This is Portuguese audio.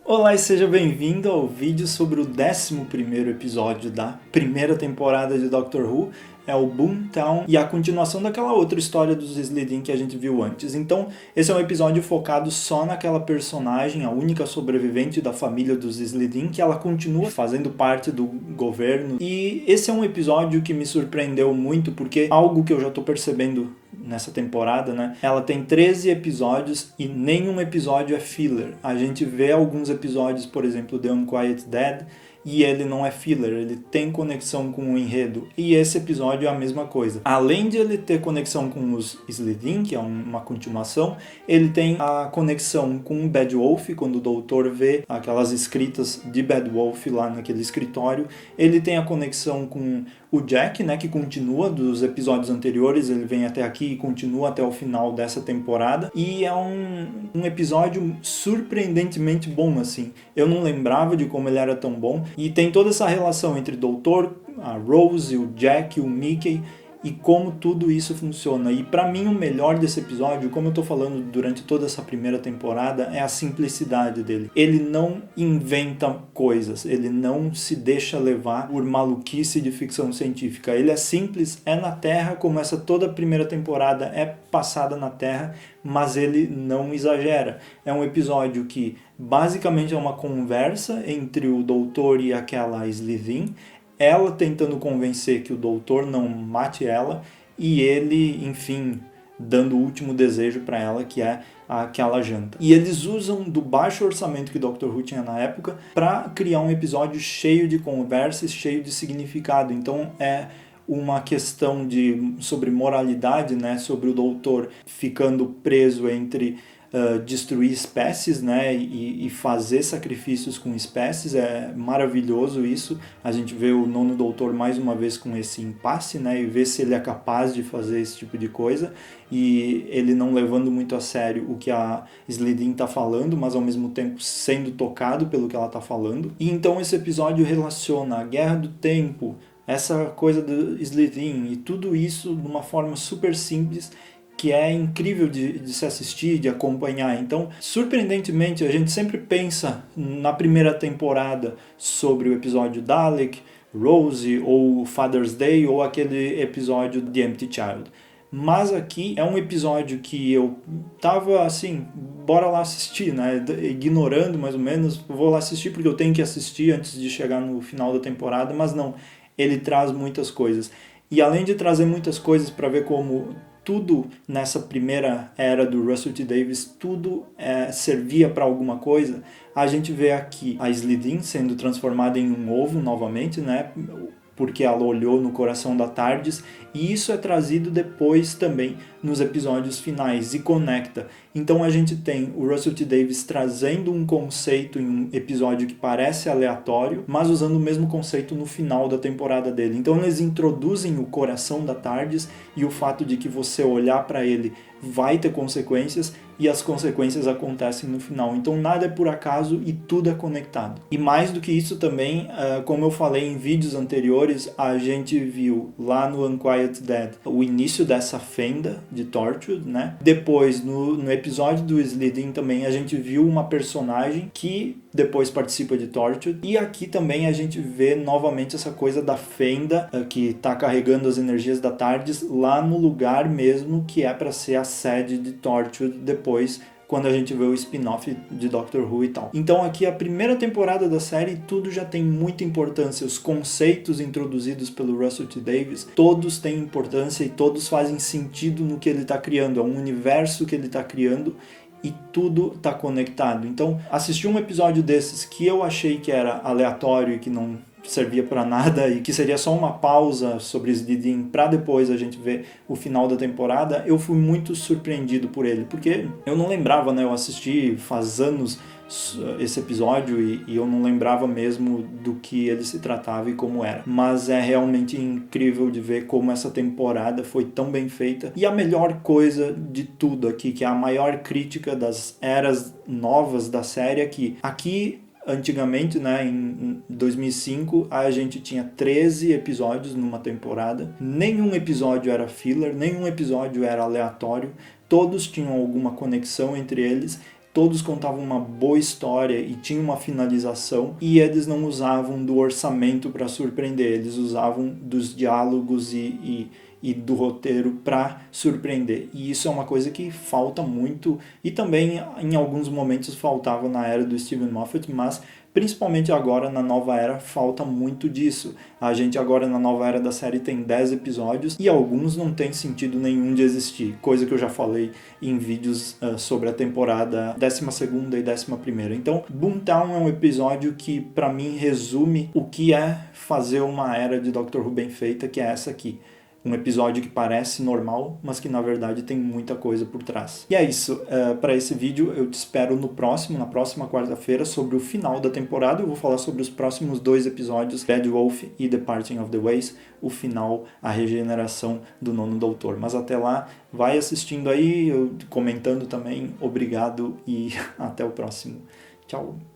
Olá e seja bem-vindo ao vídeo sobre o 11º episódio da primeira temporada de Doctor Who. É o Boomtown e a continuação daquela outra história dos Slitheen que a gente viu antes. Então, esse é um episódio focado só naquela personagem, a única sobrevivente da família dos Slitheen, que ela continua fazendo parte do governo. E esse é um episódio que me surpreendeu muito, porque algo que eu já tô percebendo nessa temporada, né? Ela tem 13 episódios e nenhum episódio é filler. A gente vê alguns episódios, por exemplo, The Unquiet Dead, e ele não é filler, ele tem conexão com o enredo. E esse episódio é a mesma coisa. Além de ele ter conexão com os Slitheen, que é uma continuação, ele tem a conexão com o Bad Wolf, quando o doutor vê aquelas escritas de Bad Wolf lá naquele escritório. Ele tem a conexão com o Jack, né, que continua dos episódios anteriores, ele vem até aqui e continua até o final dessa temporada. E é um episódio surpreendentemente bom, assim. Eu não lembrava de como ele era tão bom. E tem toda essa relação entre o Doutor, a Rose, o Jack, o Mickey e como tudo isso funciona. E pra mim o melhor desse episódio, como eu tô falando durante toda essa primeira temporada, é a simplicidade dele. Ele não inventa coisas, ele não se deixa levar por maluquice de ficção científica. Ele é simples, é na Terra, como essa toda a primeira temporada é passada na Terra, mas ele não exagera. É um episódio que basicamente é uma conversa entre o doutor e aquela Slitheen, ela tentando convencer que o doutor não mate ela e ele, enfim, dando o último desejo para ela, que é aquela janta. E eles usam do baixo orçamento que Doctor Who tinha na época para criar um episódio cheio de conversas, cheio de significado. Então é uma questão sobre moralidade, né, sobre o doutor ficando preso entre destruir espécies, né, e fazer sacrifícios com espécies. É maravilhoso isso. A gente vê o nono doutor mais uma vez com esse impasse, né, e vê se ele é capaz de fazer esse tipo de coisa, e ele não levando muito a sério o que a Slitheen está falando, mas ao mesmo tempo sendo tocado pelo que ela está falando. E então esse episódio relaciona a Guerra do Tempo, essa coisa do Slitheen e tudo isso de uma forma super simples, que é incrível de se assistir, de acompanhar. Então, surpreendentemente, a gente sempre pensa na primeira temporada sobre o episódio Dalek, Rose, ou Father's Day, ou aquele episódio The Empty Child. Mas aqui é um episódio que eu tava assim, bora lá assistir, né? Ignorando mais ou menos, vou lá assistir porque eu tenho que assistir antes de chegar no final da temporada, mas não, ele traz muitas coisas. E além de trazer muitas coisas para ver como tudo nessa primeira era do Russell T Davies, tudo servia para alguma coisa, a gente vê aqui a Slitheen sendo transformada em um ovo novamente, né? Porque ela olhou no coração da TARDIS, e isso é trazido depois também nos episódios finais e conecta. Então a gente tem o Russell T Davies trazendo um conceito em um episódio que parece aleatório, mas usando o mesmo conceito no final da temporada dele. Então eles introduzem o coração da TARDIS e o fato de que você olhar para ele vai ter consequências, e as consequências acontecem no final. Então nada é por acaso e tudo é conectado. E mais do que isso também, como eu falei em vídeos anteriores, a gente viu lá no Unquiet Dead o início dessa fenda de Torchwood, né? Depois, no episódio do Slitheen também, a gente viu uma personagem que depois participa de Torchwood. E aqui também a gente vê novamente essa coisa da fenda que está carregando as energias da TARDIS lá no lugar mesmo que é para ser a sede de Torchwood depois, quando a gente vê o spin-off de Doctor Who e tal. Então aqui a primeira temporada da série, tudo já tem muita importância. Os conceitos introduzidos pelo Russell T Davies, todos têm importância e todos fazem sentido no que ele está criando. É um universo que ele está criando e tudo está conectado. Então, assistir um episódio desses que eu achei que era aleatório e que não servia para nada e que seria só uma pausa sobre Slitheen para depois a gente ver o final da temporada, eu fui muito surpreendido por ele, porque eu não lembrava, né? Eu assisti faz anos esse episódio e eu não lembrava mesmo do que ele se tratava e como era. Mas é realmente incrível de ver como essa temporada foi tão bem feita. E a melhor coisa de tudo aqui, que é a maior crítica das eras novas da série, é que aqui antigamente, né, em 2005, a gente tinha 13 episódios numa temporada. Nenhum episódio era filler, nenhum episódio era aleatório. Todos tinham alguma conexão entre eles. todos contavam uma boa história e tinham uma finalização, e eles não usavam do orçamento para surpreender, eles usavam dos diálogos e do roteiro para surpreender. E isso é uma coisa que falta muito, e também em alguns momentos faltava na era do Steven Moffat, mas principalmente agora na nova era falta muito disso. A gente agora na nova era da série tem 10 episódios e alguns não tem sentido nenhum de existir, coisa que eu já falei em vídeos sobre a temporada 12ª e 11ª. Então, Boomtown é um episódio que para mim resume o que é fazer uma era de Doctor Who bem feita, que é essa aqui. Um episódio que parece normal, mas que na verdade tem muita coisa por trás. E é isso, para esse vídeo eu te espero na próxima quarta-feira, sobre o final da temporada. Eu vou falar sobre os próximos 2 episódios, Bad Wolf e The Parting of the Ways, o final, a regeneração do Nono Doutor. Mas até lá, vai assistindo aí, comentando também, obrigado e até o próximo. Tchau!